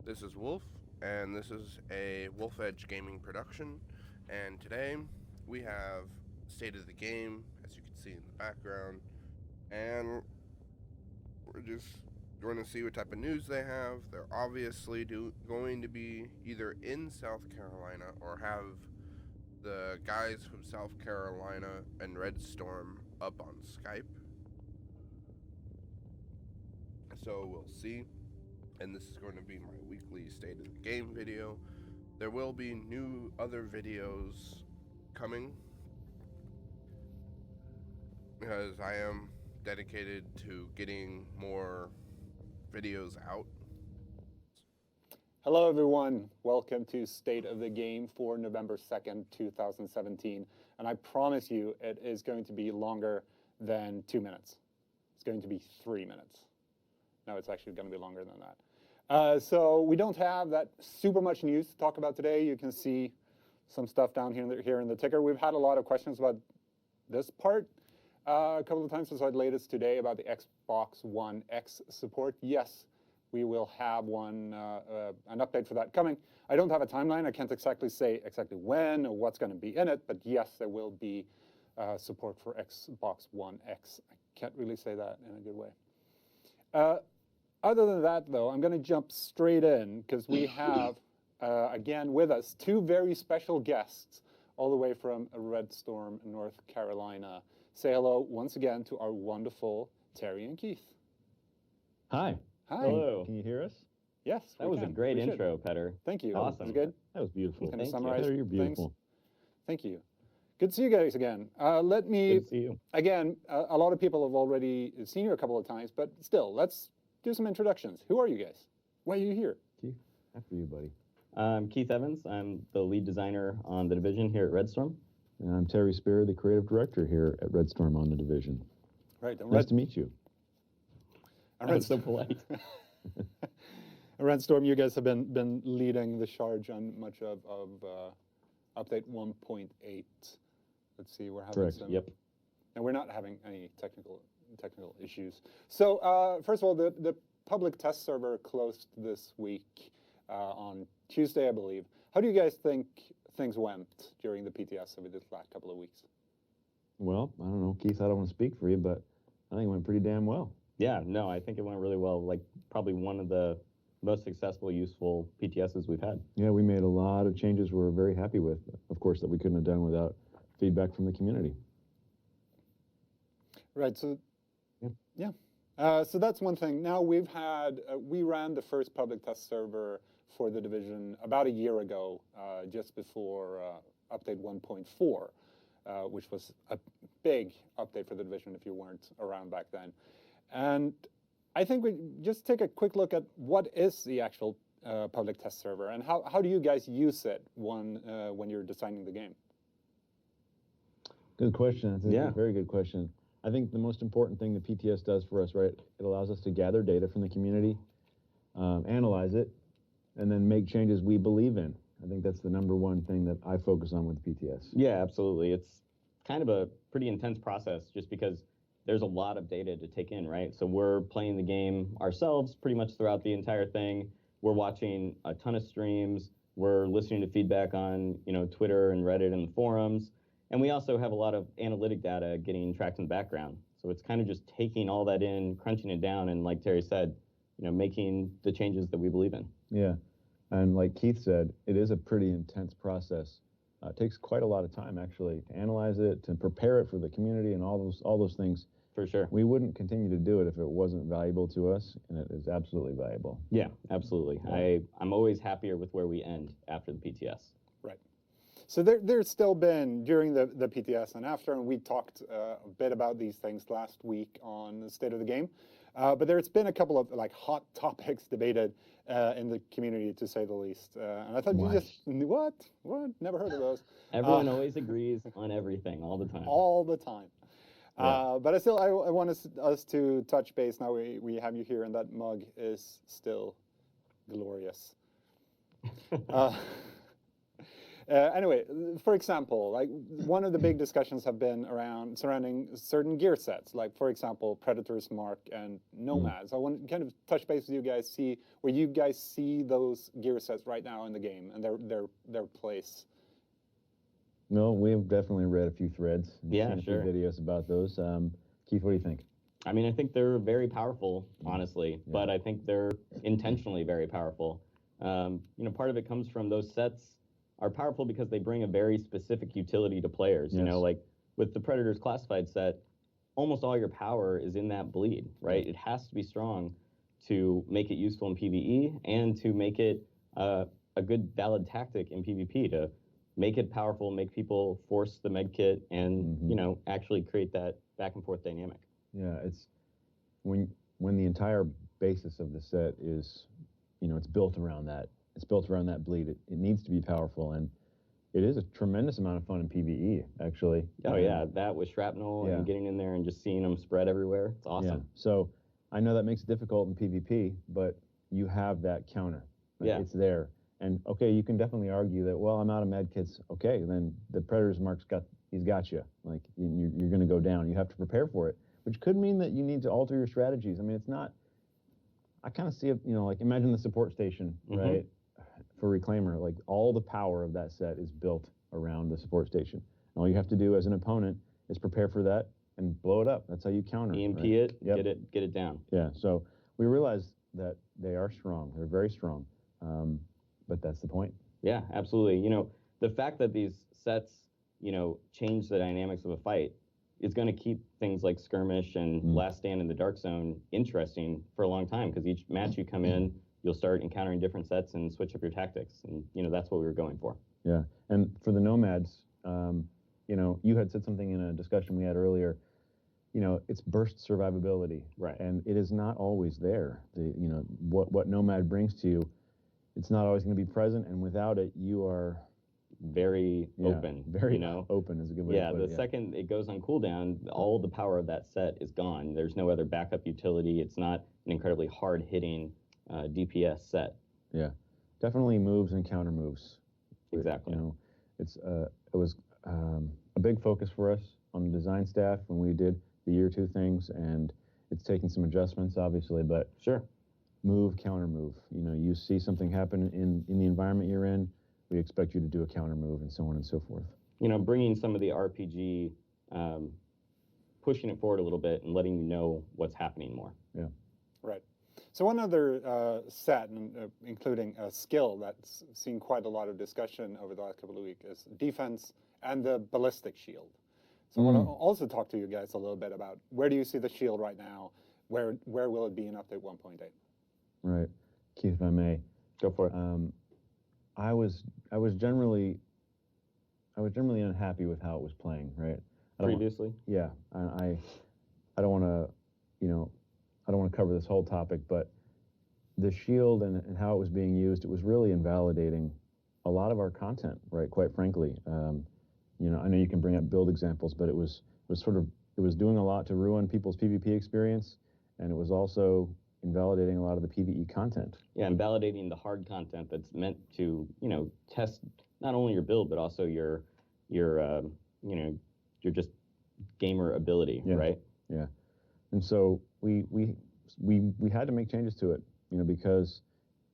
This is Wolf, and this is a Wolf Edge Gaming production. And today we have State of the Game, as you can see in the background, and we're just going to see what type of news they have. They're obviously going to be either in South Carolina or have the guys from South Carolina and Red Storm up on Skype. So we'll see. And this is going to be my weekly State of the Game video. There will be new other videos coming because I am dedicated to getting more videos out. Hello, everyone. Welcome to State of the Game for November 2nd, 2017. And I promise you, it is going to be longer than 2 minutes. It's going to be 3 minutes. No, it's actually going to be longer than that. So we don't have that super much news to talk about today. You can see some stuff down here in the ticker. We've had a lot of questions about this part a couple of times since I laid this today about the Xbox One X support. Yes, we will have an update for that coming. I don't have a timeline. I can't exactly say when or what's going to be in it, but yes, there will be support for Xbox One X. I can't really say that in a good way. Other than that, though, I'm going to jump straight in because we have, again with us, two very special guests all the way from Red Storm, North Carolina. Say hello once again to our wonderful Terry and Keith. Hi. Hi. Hello. Can you hear us? Yes, that was a great intro, Petter. Thank you. Awesome. Was it good? That was beautiful. Can I Thank summarize you. Petter, you're beautiful. Things? Thank you. Good to see you guys again. Let me, Good to see you. Again, a lot of people have already seen you a couple of times, but still, let's do some introductions. Who are you guys? Why are you here? Keith, after you, buddy. I'm Keith Evans. I'm the lead designer on The Division here at Red Storm. And I'm Terry Spear, the creative director here at Red Storm on The Division. Right. Nice to meet you. That's so polite. Red Storm, you guys have been leading the charge on much of update 1.8. Let's see, we're having Correct. some. Yep. And we're not having any technical issues. So first of all, the public test server closed this week on Tuesday, I believe. How do you guys think things went during the PTS over this last couple of weeks? Well, I don't know, Keith, I don't want to speak for you, but I think it went pretty damn well. Yeah, no, I think it went really well. Like, probably one of the most successful, useful PTSs we've had. Yeah, we made a lot of changes we're very happy with, of course, that we couldn't have done without feedback from the community. Right, so yeah. So that's one thing. Now we ran the first public test server for the Division about a year ago, just before update 1.4, which was a big update for the Division if you weren't around back then. And I think we just take a quick look at what is the actual public test server and how do you guys use it when you're designing the game? Good question. That's a very good question. I think the most important thing the PTS does for us, right, it allows us to gather data from the community, analyze it, and then make changes we believe in. I think that's the number one thing that I focus on with PTS. Yeah, absolutely. It's kind of a pretty intense process just because there's a lot of data to take in, right? So we're playing the game ourselves pretty much throughout the entire thing. We're watching a ton of streams. We're listening to feedback on, Twitter and Reddit and the forums. And we also have a lot of analytic data getting tracked in the background. So it's kind of just taking all that in, crunching it down, and like Terry said, making the changes that we believe in. Yeah, and like Keith said, it is a pretty intense process. It takes quite a lot of time, actually, to analyze it, to prepare it for the community, and all those things. For sure. We wouldn't continue to do it if it wasn't valuable to us, and it is absolutely valuable. Yeah, absolutely. Yeah. I'm always happier with where we end after the PTS. Right. So there's still been, during the PTS and after, and we talked a bit about these things last week on the State of the Game, but there's been a couple of hot topics debated in the community, to say the least. And I thought you just, what? Never heard of those. Everyone always agrees on everything all the time. All the time. Yeah. But I want us to touch base now. We have you here, and that mug is still glorious. Anyway, for example, like one of the big discussions have been around surrounding certain gear sets, like for example, Predator's Mark and Nomads. I want to kind of touch base with you guys, see where you guys see those gear sets right now in the game and their place. No, we've definitely read a few threads and Yeah, seen a sure. few videos about those. Keith, what do you think? I mean, I think they're very powerful, honestly, but I think they're intentionally very powerful. Part of it comes from those sets are powerful because they bring a very specific utility to players. Yes. Like with the Predator's Classified set, almost all your power is in that bleed, right? It has to be strong to make it useful in PvE and to make it a good, valid tactic in PvP to make it powerful, make people force the med kit, and actually create that back and forth dynamic. Yeah, it's when the entire basis of the set is, it's built around that. It's built around that bleed. It needs to be powerful, and it is a tremendous amount of fun in PvE, actually. Oh yeah, that with shrapnel and getting in there and just seeing them spread everywhere. It's awesome. Yeah. So I know that makes it difficult in PvP, but you have that counter. Yeah. It's there. And okay, you can definitely argue that, well, I'm out of med kits. Okay, then the Predator's Mark's he's got you. Like you're going to go down. You have to prepare for it, which could mean that you need to alter your strategies. I mean, it's not. I kind of see it, like imagine the support station, right? For Reclaimer, like all the power of that set is built around the support station. And all you have to do as an opponent is prepare for that and blow it up. That's how you counter. EMP right? it, Yep. get it down. Yeah. So we realize that they are strong. They're very strong. But that's the point. Yeah, absolutely. The fact that these sets, change the dynamics of a fight is going to keep things like Skirmish and Last Stand in the Dark Zone interesting for a long time, because each match you come in, you'll start encountering different sets and switch up your tactics. And, that's what we were going for. Yeah. And for the Nomads, you had said something in a discussion we had earlier, it's burst survivability. Right. And it is not always there. What Nomad brings to you, it's not always going to be present. And without it, you are very open. Very open is a good way to put it. The second it goes on cooldown, all the power of that set is gone. There's no other backup utility. It's not an incredibly hard-hitting DPS set. Yeah, definitely moves and counter moves. Exactly. It was a big focus for us on the design staff when we did the year 2 things, and it's taken some adjustments, obviously, but sure. Move, counter move. You see something happen in the environment you're in, we expect you to do a counter move, and so on and so forth. Bringing some of the RPG, pushing it forward a little bit and letting you know what's happening more. Yeah. Right. So one other set, including a skill that's seen quite a lot of discussion over the last couple of weeks, is defense and the Ballistic Shield. So I want to also talk to you guys a little bit about where do you see the shield right now? Where will it be in update 1.8? Right. Keith, if I may. Go for it. I was generally unhappy with how it was playing, right? Previously? Yeah. I don't want to, I don't want to cover this whole topic, but the shield and how it was being used, it was really invalidating a lot of our content, right? Quite frankly. I know you can bring up build examples, but it was doing a lot to ruin people's PvP experience, and it was also invalidating a lot of the PvE content. Yeah, and validating the hard content that's meant to, test not only your build but also your just gamer ability, right? Yeah. And so we had to make changes to it, because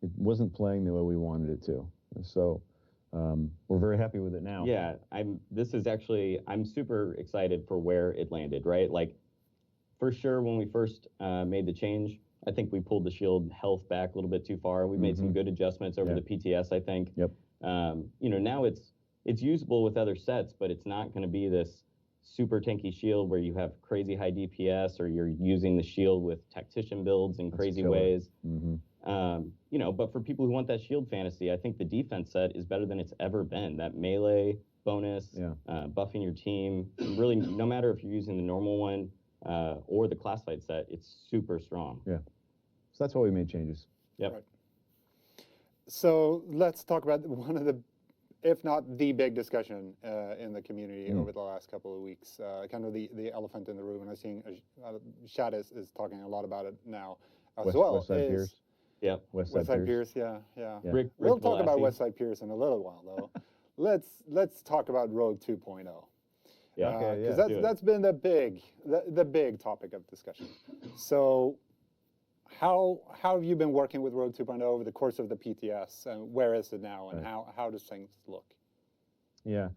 it wasn't playing the way we wanted it to. And so we're very happy with it now. Yeah, I'm super excited for where it landed, right? Like, for sure, when we first made the change, I think we pulled the shield health back a little bit too far. We made some good adjustments over the PTS, I think. Yep. Now it's usable with other sets, but it's not going to be this super tanky shield where you have crazy high DPS, or you're using the shield with tactician builds in crazy ways. But for people who want that shield fantasy, I think the defense set is better than it's ever been. That melee bonus, buffing your team, really, no matter if you're using the normal one or the classified set, it's super strong. Yeah. So that's why we made changes. Yep. Right. So let's talk about one of the, if not the big discussion in the community over the last couple of weeks, kind of the elephant in the room, and I'm seeing Shad is talking a lot about it now as well. Westside Pierce. Yep. Westside Pierce, yeah. Rick We'll talk about Balassi. Westside Pierce in a little while, though. let's talk about Rogue 2.0. Yeah. Okay, Because yeah, that's been the big topic of discussion. So how have you been working with Rogue 2.0 over the course of the PTS, and where is it now, and Right. how does things look? Yeah.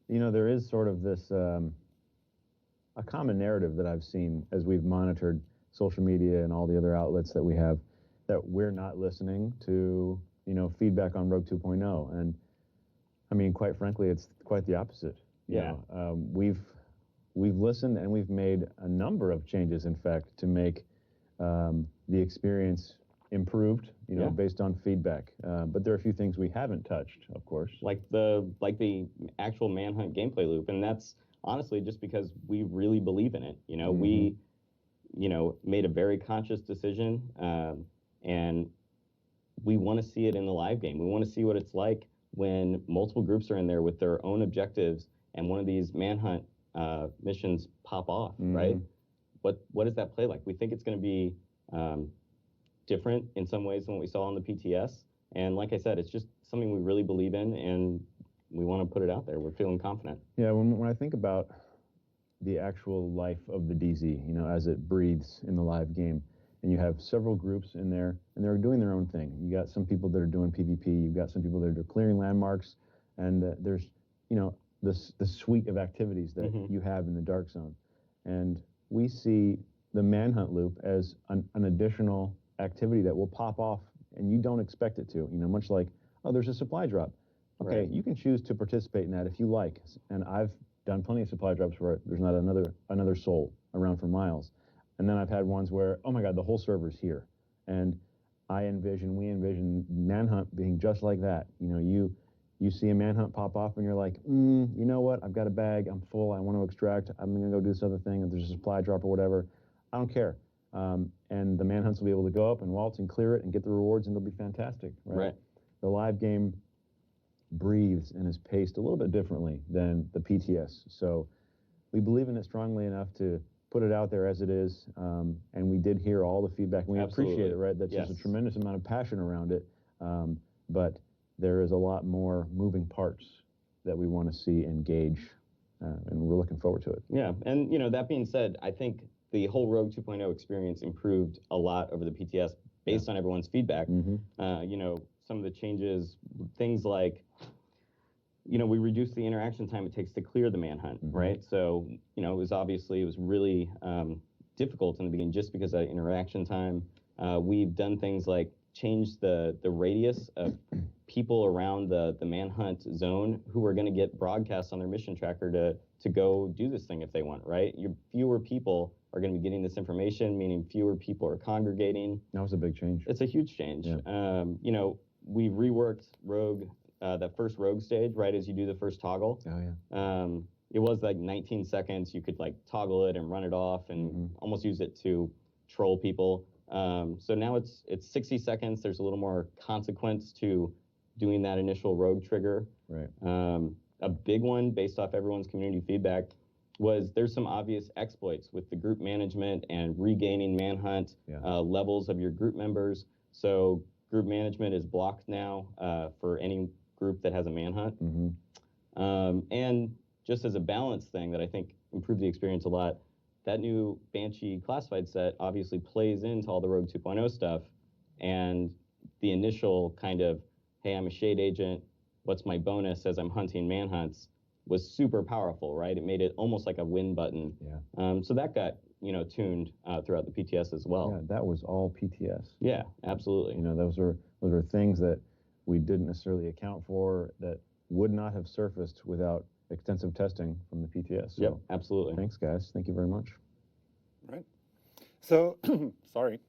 There is sort of this a common narrative that I've seen as we've monitored social media and all the other outlets that we have, that we're not listening to feedback on Rogue 2.0. And I mean, quite frankly, it's quite the opposite. Yeah. We've listened, and we've made a number of changes, in fact, to make the experience improved, Yeah. based on feedback. But there are a few things we haven't touched, of course. Like the actual manhunt gameplay loop, and that's honestly just because we really believe in it. We made a very conscious decision, and we want to see it in the live game. We want to see what it's like when multiple groups are in there with their own objectives, and one of these manhunt missions pop off, right? What does that play like? We think it's going to be different in some ways than what we saw on the PTS. And like I said, it's just something we really believe in, and we want to put it out there. We're feeling confident. Yeah, when I think about the actual life of the DZ, as it breathes in the live game, and you have several groups in there, and they're doing their own thing. You got some people that are doing PvP, you've got some people that are clearing landmarks, and there's, the suite of activities that you have in the Dark Zone. And we see the manhunt loop as an additional activity that will pop off, and you don't expect it to, much like, oh, there's a supply drop. Okay, Right. you can choose to participate in that if you like. And I've done plenty of supply drops where there's not another soul around for miles. And then I've had ones where, oh my God, the whole server's here. And we envision manhunt being just like that. You see a manhunt pop off, and you're like, you know what? I've got a bag. I'm full. I want to extract. I'm going to go do this other thing. If there's a supply drop or whatever, I don't care. And the manhunts will be able to go up and waltz and clear it and get the rewards, and they'll be fantastic. Right. The live game breathes and is paced a little bit differently than the PTS. So we believe in it strongly enough to put it out there as it is. And we did hear all the feedback. And we appreciate it, right? That's just a tremendous amount of passion around it. But there is a lot more moving parts that we want to see engage, and we're looking forward to it. Yeah, and that being said, I think the whole Rogue 2.0 experience improved a lot over the PTS based on everyone's feedback. Some of the changes, things like, we reduced the interaction time it takes to clear the manhunt, right? So, it was really difficult in the beginning just because of that interaction time. We've done things like change the radius of people around the manhunt zone who are going to get broadcasts on their mission tracker to go do this thing if they want, right? Fewer people are going to be getting this information, meaning fewer people are congregating. That was a big change. It's a huge change. Yeah. We reworked Rogue, that first Rogue stage, right as you do the first toggle. Oh, yeah. It was like 19 seconds. You could like toggle it and run it off and almost use it to troll people. So now it's 60 seconds. There's a little more consequence to doing that initial Rogue trigger. Right. A big one based off everyone's community feedback was there's some obvious exploits with the group management and regaining manhunt levels of your group members. So group management is blocked now for any group that has a manhunt. And just as a balance thing that I think improved the experience a lot, that new Banshee classified set obviously plays into all the Rogue 2.0 stuff, and the initial kind of, hey, I'm a shade agent, what's my bonus as I'm hunting manhunts, was super powerful, right? It made it almost like a win button. Yeah. So that got, tuned throughout the PTS as well. Yeah, that was all PTS. Yeah, absolutely. Those were things that we didn't necessarily account for, that would not have surfaced without extensive testing from the PTS. So yep, absolutely. Thanks, guys. Thank you very much. Right. So, sorry.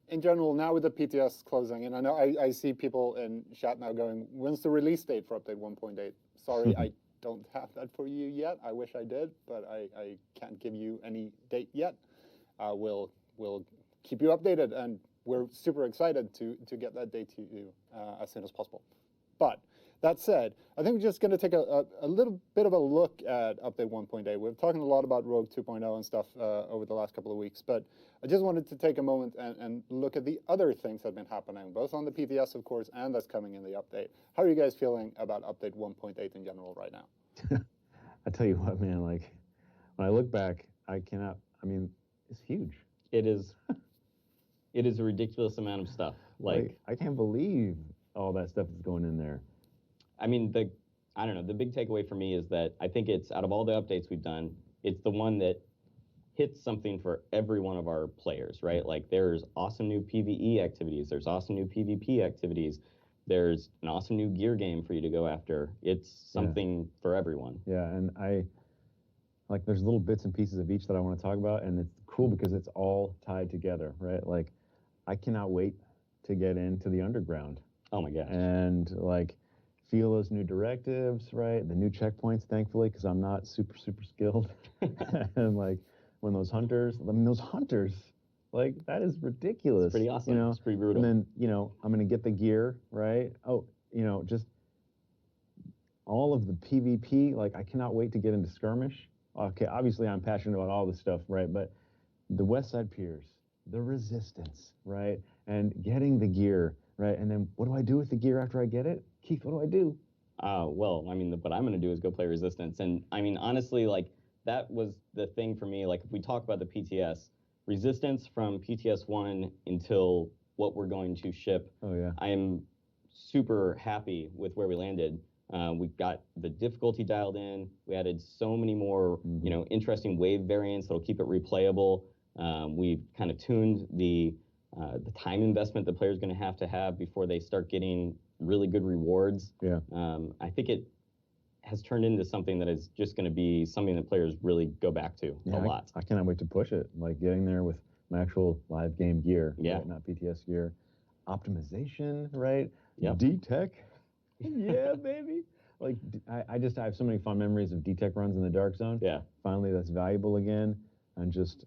In general, now with the PTS closing, and I know I see people in chat now going, when's the release date for update 1.8? Sorry, I don't have that for you yet. I wish I did, but I can't give you any date yet. We'll keep you updated, and we're super excited to get that date to you as soon as possible. But That said, I think we're just going to take a little bit of a look at Update 1.8. We've talking a lot about Rogue 2.0 and stuff over the last couple of weeks, but I just wanted to take a moment and look at the other things that have been happening, both on the PTS, of course, and that's coming in the update. How are you guys feeling about Update 1.8 in general right now? I tell you what, man, like, when I look back, I mean, it's huge. It is. It is a ridiculous amount of stuff. Like I can't believe all that stuff is going in there. I mean, I don't know, the big takeaway for me is that I think it's, out of all the updates we've done, it's the one that hits something for every one of our players, right? Like, there's awesome new PvE activities, there's awesome new PvP activities, there's an awesome new gear game for you to go after. It's something for everyone. Yeah, and there's little bits and pieces of each that I want to talk about, and it's cool because it's all tied together, right? Like, I cannot wait to get into the underground. Oh my gosh. And, like, feel those new directives, right? The new checkpoints, thankfully, because I'm not super skilled. And, like, when those hunters, like, that is ridiculous. It's pretty awesome. You know? It's pretty brutal. And then, I'm going to get the gear, right? Oh, just all of the PvP, like, I cannot wait to get into skirmish. Okay, obviously I'm passionate about all this stuff, right? But the West Side Piers, the resistance, right? And getting the gear, right? And then what do I do with the gear after I get it? Keith, what do I do? Well, I mean, what I'm going to do is go play Resistance. And I mean, honestly, like, that was the thing for me. Like, if we talk about the PTS, Resistance from PTS 1 until what we're going to ship, Oh, yeah. I am super happy with where we landed. We got the difficulty dialed in. We added so many more, interesting wave variants that'll keep it replayable. We've kind of tuned the time investment the player's going to have before they start getting really good rewards. Yeah. I think it has turned into something that is just going to be something that players really go back to a lot. I cannot wait to push it. Like, getting there with my actual live game gear, Yeah. right? Not PTS gear. Optimization, right? Yep. D-Tech. Yeah, baby. Like, I have so many fond memories of D-Tech runs in the Dark Zone. Yeah. Finally, that's valuable again. And just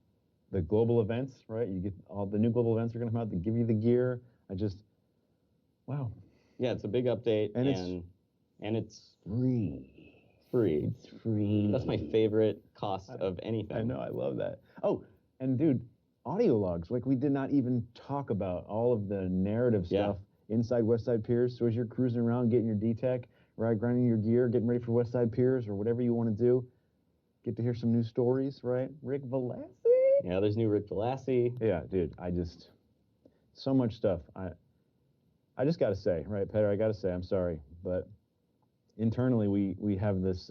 the global events, right? You get all the new global events are going to come out that give you the gear. Wow. Yeah, it's a big update, And it's free. free. It's free. That's my favorite cost of anything. I know, I love that. Oh, and dude, audio logs. Like, we did not even talk about all of the narrative stuff inside West Side Piers. So as you're cruising around, getting your D-Tech, right, grinding your gear, getting ready for West Side Piers or whatever you want to do, get to hear some new stories, right? Rick Velassi. Yeah, there's new Rick Velassi. Yeah, dude, so much stuff. I just got to say, right, Peter, I got to say, I'm sorry, but internally we have this,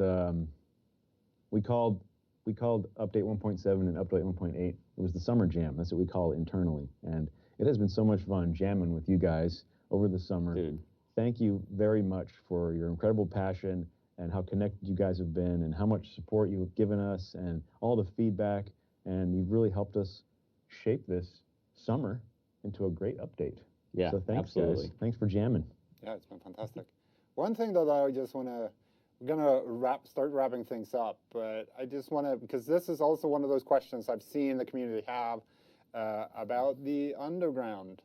we called Update 1.7 and Update 1.8. It was the Summer Jam. That's what we call it internally. And it has been so much fun jamming with you guys over the summer. Dude. Thank you very much for your incredible passion and how connected you guys have been and how much support you've given us and all the feedback. And you've really helped us shape this summer into a great update. Yeah, so thanks, absolutely. guys. Thanks for jamming. Yeah, it's been fantastic. One thing that I just want to, we're going to start wrapping things up, but I just want to, because this is also one of those questions I've seen the community have about the underground.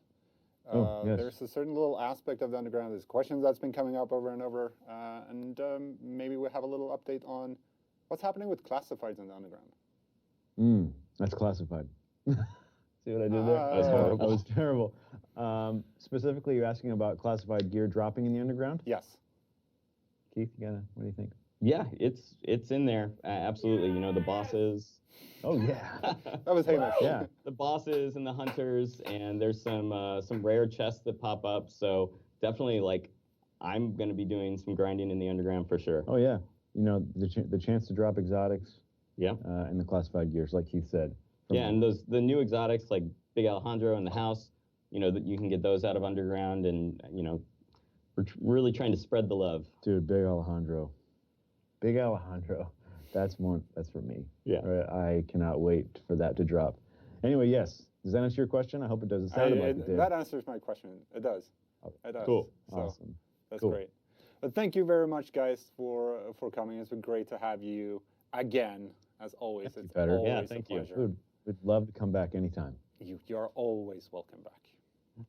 Yes. There's a certain little aspect of the underground. There's questions that's been coming up over and over, and maybe we'll have a little update on what's happening with classifieds in the underground. That's classified. See what I did there? That was horrible. That was terrible. Specifically, you're asking about classified gear dropping in the underground? Yes. Keith, what do you think? Yeah, it's in there. Absolutely. The bosses. Oh, yeah. That was Hamish. Yeah. The bosses and the hunters, and there's some rare chests that pop up. So definitely, like, I'm going to be doing some grinding in the underground for sure. Oh, yeah. The chance to drop exotics. Yeah. In the classified gears, like Keith said. Yeah, and the new exotics like Big Alejandro and the house, that you can get those out of underground, and we're really trying to spread the love. Dude, Big Alejandro. That's for me. Yeah. Right? I cannot wait for that to drop. Anyway, yes. Does that answer your question? I hope it does. It sounded like it did. That answers my question. It does. It does. Cool. So Awesome. that's Cool. great. But thank you very much, guys, for coming. It's been great to have you again, as always. Thank you, It's Peter. always Yeah, a thank you. pleasure. We'd love to come back anytime. You're always welcome back.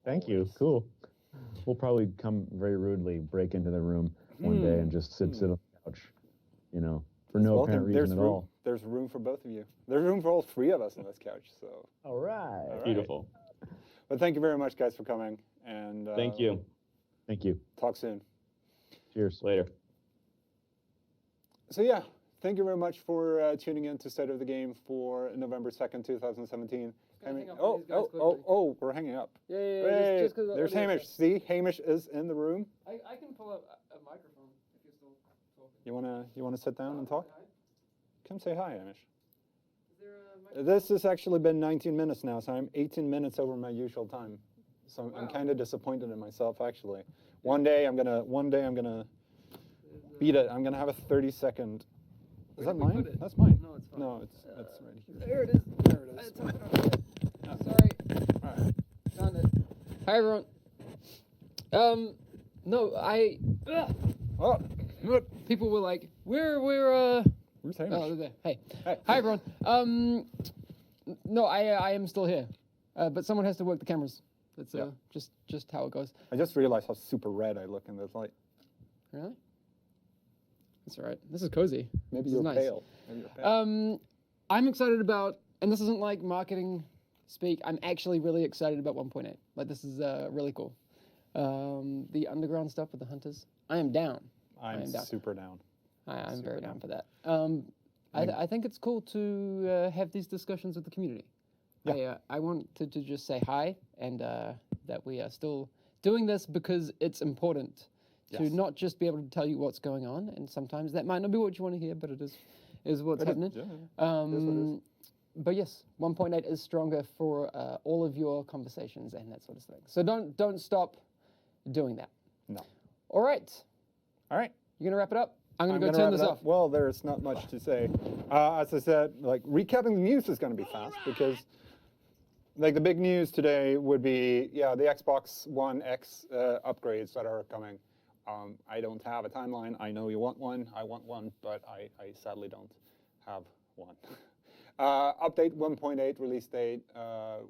Thank you. Always. Cool. We'll probably come very rudely, break into the room. one day and just sit on the couch, you know, for no apparent reason at all. There's room for both of you. There's room for all three of us on this couch. So. All right. Beautiful. But thank you very much, guys, for coming. And thank you. Thank you. Talk soon. Cheers. Later. So yeah, thank you very much for tuning in to State of the Game for November 2nd, 2017. We're hanging up. Yeah. Hey, Just 'cause there's Hamish. See, Hamish is in the room. I can pull up a microphone if you're still talking. You wanna sit down and talk? Hi. Come say hi, Hamish. Is there a microphone? This has actually been 19 minutes now, so I'm 18 minutes over my usual time. So I'm Wow. kind of disappointed in myself, actually. One day I'm gonna beat it. I'm gonna have a 30-second. Is Where that did we mine? put it? That's mine. No, it's fine. No, it's right here. There it is. There it is. It's up there. Sorry. All right. Found it. Hi everyone. No, Oh, look. people were like, we're Where's Hamish? oh, they're there. Hey. Hey. Hi everyone. No, I am still here. But someone has to work the cameras. That's Yeah. just how it goes. I just realized how super red I look in this light. Really? That's all right. This is cozy. Maybe This you're is nice. pale. Maybe you're pale. I'm excited about, and this isn't like marketing speak, I'm actually really excited about 1.8. Like, this is really cool. The underground stuff with the hunters, I am down. I'm down. super down. I'm Super very down. down for that. I think it's cool to have these discussions with the community. Yeah. I want to just say hi, and that we are still doing this because it's important to Yes. not just be able to tell you what's going on, and sometimes that might not be what you want to hear, but it is what's happening. Yeah, it is what it is. But yes, 1.8 is stronger for all of your conversations and that sort of thing. So don't stop doing that. No. All right, All right. you gonna wrap it up? I'm gonna I'm go gonna turn wrap this it up. off. Well, there's not much to say. As I said, like recapping the news is going to be fast because, like, the big news today would be the Xbox One X upgrades that are coming. I don't have a timeline. I know you want one. I want one, but I sadly don't have one. Update 1.8 release date.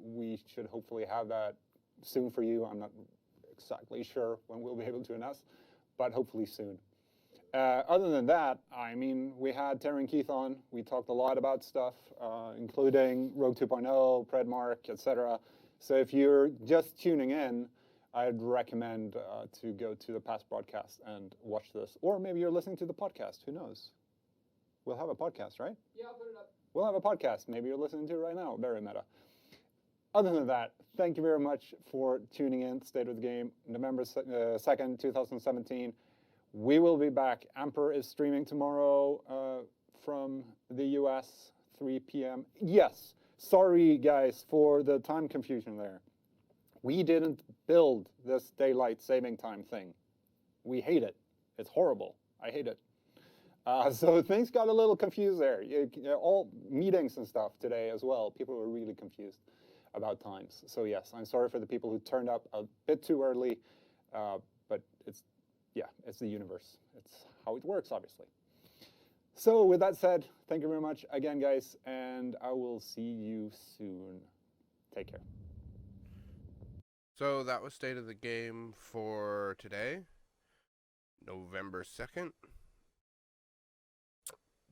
We should hopefully have that soon for you. I'm not exactly sure when we'll be able to announce, but hopefully soon. Other than that, I mean, we had Terry and Keith on. We talked a lot about stuff, including Rogue 2.0, Predmark, etc. So if you're just tuning in, I'd recommend to go to the past broadcast and watch this. Or maybe you're listening to the podcast. Who knows? We'll have a podcast, right? Yeah, I'll put it up. We'll have a podcast. Maybe you're listening to it right now. Very meta. Other than that, thank you very much for tuning in. State of the Game, November 2nd, 2017. We will be back. Amper is streaming tomorrow from the US, 3 p.m. Yes, sorry guys for the time confusion there. We didn't build this daylight saving time thing. We hate it. It's horrible. I hate it. So things got a little confused there. All meetings and stuff today as well. People were really confused about times. So yes, I'm sorry for the people who turned up a bit too early, but it's the universe. It's how it works, obviously. So with that said, thank you very much again, guys, and I will see you soon. Take care. So that was State of the Game for today, November 2nd.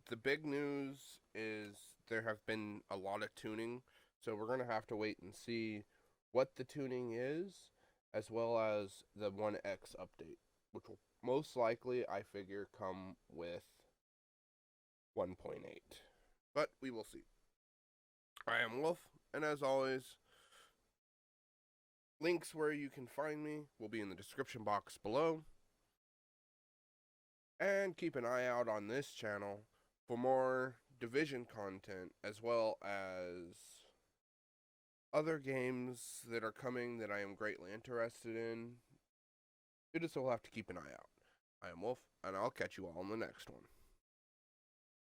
The big news is there have been a lot of tuning, so we're going to have to wait and see what the tuning is, as well as the 1X update, which will most likely, I figure, come with 1.8. But we will see. I am Wolf, and as always, links where you can find me will be in the description box below. And keep an eye out on this channel for more Division content, as well as other games that are coming that I am greatly interested in. You just will have to keep an eye out. I am Wolf, and I'll catch you all in the next one.